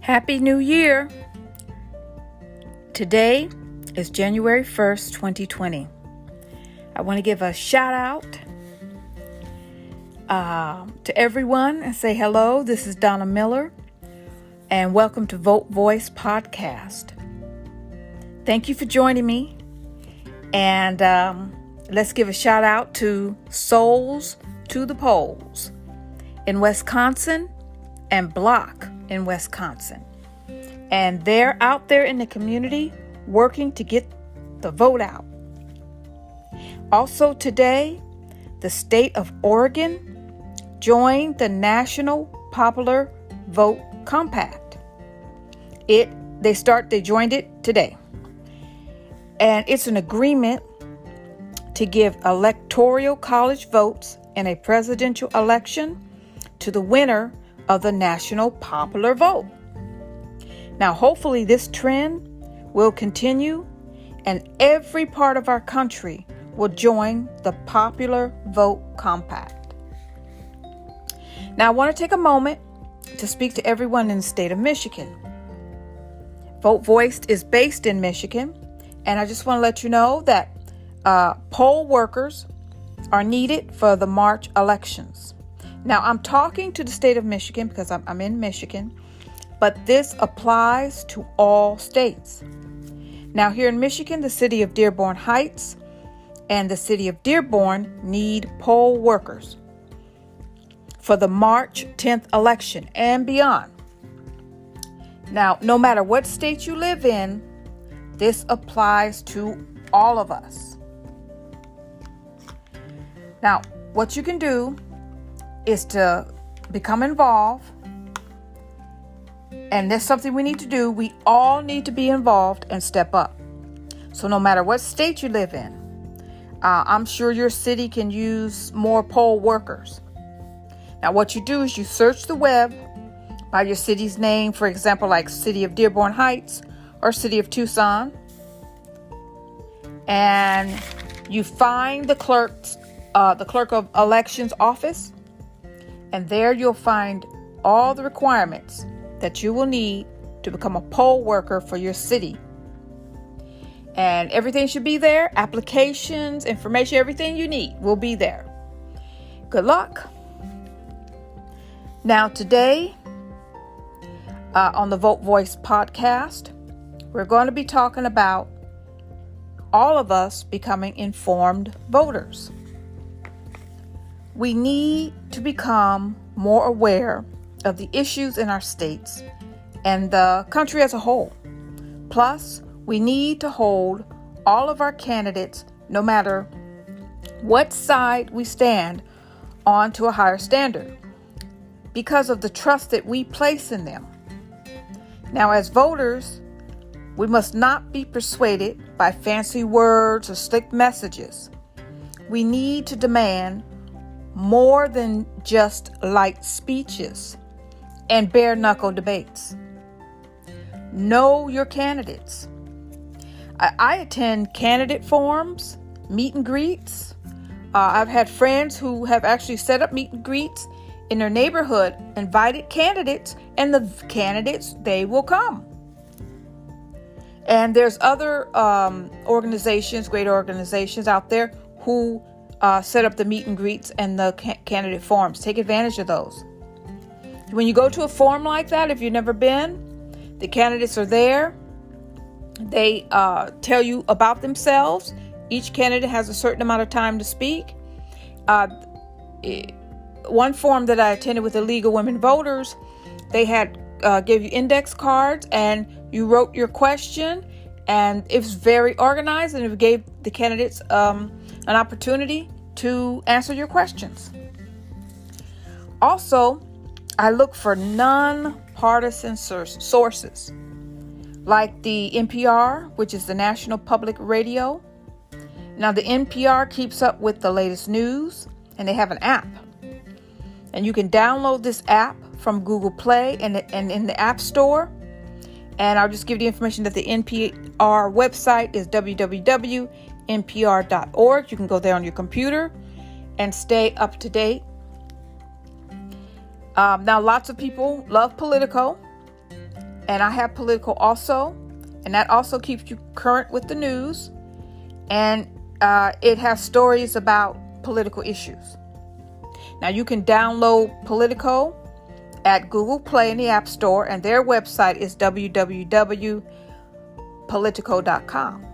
Happy New Year! Today is January 1st, 2020. I want to give a shout out to everyone and say hello. This is Donna Miller and welcome to Vote Voice Podcast. Thank you for joining me, and let's give a shout out to Souls to the Polls in Wisconsin and Block in Wisconsin. And they're out there in the community working to get the vote out. Also today, the state of Oregon joined the National Popular Vote Compact. They joined it today. And it's an agreement to give electoral college votes in a presidential election to the winner of the national popular vote. Now, hopefully this trend will continue and every part of our country will join the Popular Vote Compact. Now, I want to take a moment to speak to everyone in the state of Michigan. Vote Voice is based in Michigan, and I just want to let you know that poll workers are needed for the March elections. Now, I'm talking to the state of Michigan because I'm in Michigan, but this applies to all states. Now, here in Michigan, the city of Dearborn Heights and the city of Dearborn need poll workers for the March 10th election and beyond. Now, no matter what state you live in, this applies to all of us. Now, what you can do is to become involved, and that's something we need to do. We all need to be involved and step up. So no matter what state you live in, I'm sure your city can use more poll workers. Now what you do is you search the web by your city's name, for example, like City of Dearborn Heights or City of Tucson, and you find the clerk of elections office. And there you'll find all the requirements that you will need to become a poll worker for your city. And everything should be there. Applications, information, everything you need will be there. Good luck. Now today, on the Vote Voice podcast, we're going to be talking about all of us becoming informed voters. We need to become more aware of the issues in our states and the country as a whole. Plus, we need to hold all of our candidates, no matter what side we stand on, to a higher standard because of the trust that we place in them. Now, as voters, we must not be persuaded by fancy words or slick messages. We need to demand more than just light speeches and bare knuckle debates. Know your candidates. I attend candidate forums, meet and greets. I've had friends who have actually set up meet and greets in their neighborhood, invited candidates, and the candidates, they will come. And there's other organizations, great organizations out there who set up the meet and greets and the candidate forums. Take advantage of those. When you go to a forum like that, if you've never been, the candidates are there. They tell you about themselves. Each candidate has a certain amount of time to speak. One forum that I attended with the League of Women Voters, they had gave you index cards and you wrote your question, and it was very organized, and it gave the candidates an opportunity to answer your questions. Also, I look for non-partisan sources like the NPR, which is the National Public Radio. Now, the NPR keeps up with the latest news, and they have an app. And you can download this app from Google Play and in the App Store. And I'll just give you the information that the NPR website is www.npr.org. You can go there on your computer and stay up to date. Now, lots of people love Politico. And I have Politico also, and that also keeps you current with the news. And it has stories about political issues. Now you can download Politico at Google Play in the App Store, and their website is www.politico.com.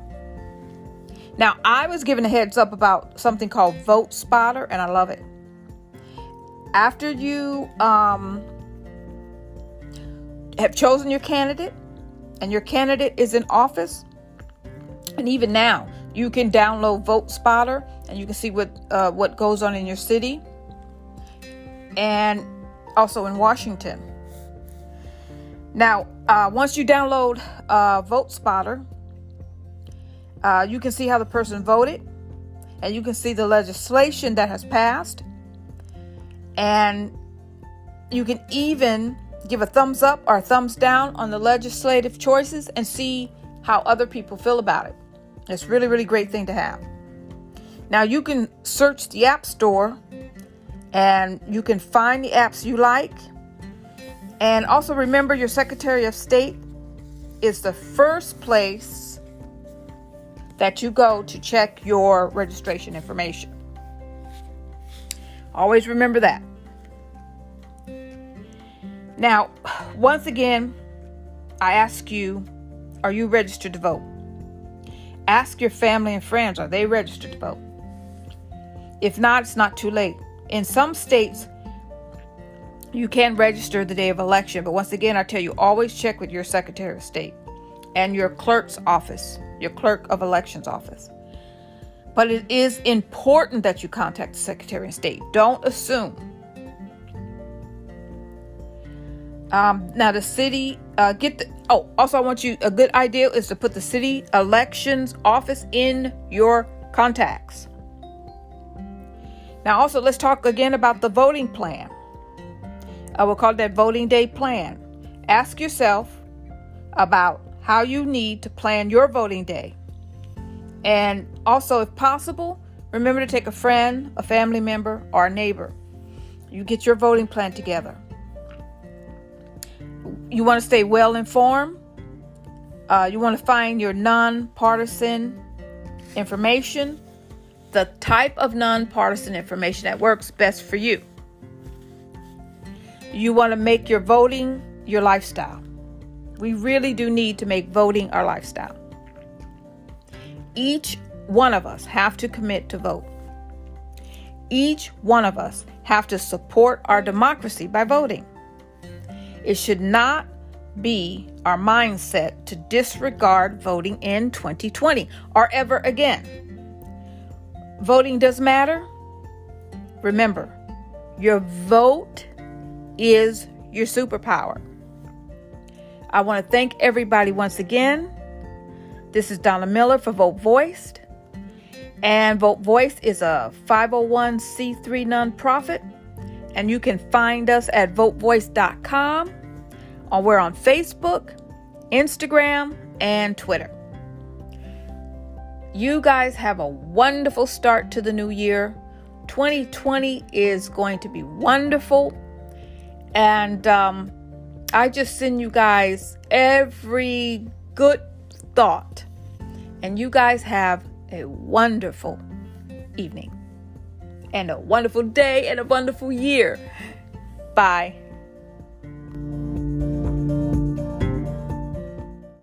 Now, I was given a heads up about something called Vote Spotter, and I love it. After you have chosen your candidate, and your candidate is in office, and even now, you can download Vote Spotter, and you can see what goes on in your city, and also in Washington. Now, once you download Vote Spotter, you can see how the person voted, and you can see the legislation that has passed, and you can even give a thumbs up or a thumbs down on the legislative choices and see how other people feel about it. It's a really, really great thing to have. Now, you can search the App Store, and you can find the apps you like. And also remember, your Secretary of State is the first place that you go to check your registration information. Always remember that. Now, once again, I ask you, are you registered to vote? Ask your family and friends, are they registered to vote? If not, it's not too late. In some states, you can register the day of election, but once again, I tell you, always check with your Secretary of State and your clerk's office, your clerk of elections office. But it is important that you contact the Secretary of State. Don't assume. Now the city, also I want you, a good idea is to put the city elections office in your contacts. Now also, let's talk again about the voting plan. We'll call that voting day plan. Ask yourself about how you need to plan your voting day. And also, if possible, remember to take a friend, a family member, or a neighbor. You get your voting plan together. You want to stay well informed. You want to find your nonpartisan information, the type of nonpartisan information that works best for you. You want to make your voting your lifestyle. We really do need to make voting our lifestyle. Each one of us have to commit to vote. Each one of us have to support our democracy by voting. It should not be our mindset to disregard voting in 2020 or ever again. Voting does matter. Remember, your vote is your superpower. I want to thank everybody once again. This is Donna Miller for Vote Voiced. And Vote Voiced is a 501c3 nonprofit. And you can find us at votevoice.com. We're on Facebook, Instagram, and Twitter. You guys have a wonderful start to the new year. 2020 is going to be wonderful. And I just send you guys every good thought. And you guys have a wonderful evening and a wonderful day and a wonderful year. Bye.